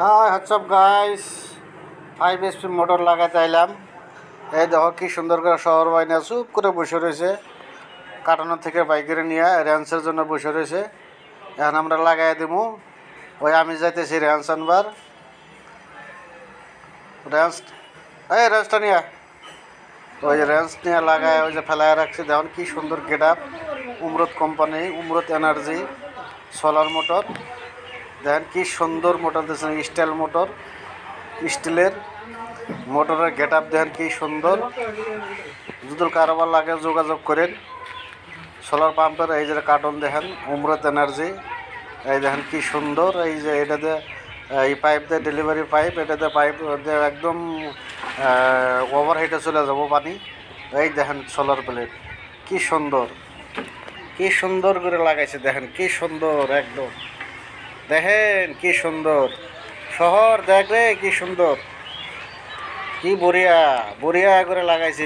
High WhatsApp guys 5 HP motor লাগাতে আইলাম। এই দেখো কি সুন্দর করে শহর বাইনা চুপ করে বসে রয়েছে, কাটানোর থেকে বাইকের নিয়ে র্যান্সের জন্য বসে রয়েছে। এখন আমরা লাগাই দেবো। ওই আমি যাইতেছি র্যান্স আনবার। র্যান্সটা নিয়ে ওই যে র্যান্স নিয়ে লাগায় ওই যে ফেলায় রাখছি। দেখুন কি সুন্দর getup. Umrat company, Umrat energy solar motor. দেখেন কি সুন্দর মোটর দিয়েছেন, স্টাইল মোটর, স্টিলের মোটরের গেট আপ দেখেন কি সুন্দর। যদি কারোবার লাগে যোগাযোগ করেন। সোলার পাম্পের এই যে কার্টন দেখেন, উমরত এনার্জি। এই দেখেন কি সুন্দর। এই যে এটাতে এই পাইপ দিয়ে ডেলিভারি পাইপ, এটাতে পাইপ দিয়ে একদম ওভারহেডে চলে যাব পানি। এই দেখেন সোলার প্লেট কি সুন্দর, কি সুন্দর করে লাগাইছে। দেখেন কি সুন্দর, একদম দেখেন কি সুন্দর। শহর দেখ রে কি সুন্দর, কি বড়িয়া বড়িয়া করে লাগাইছে।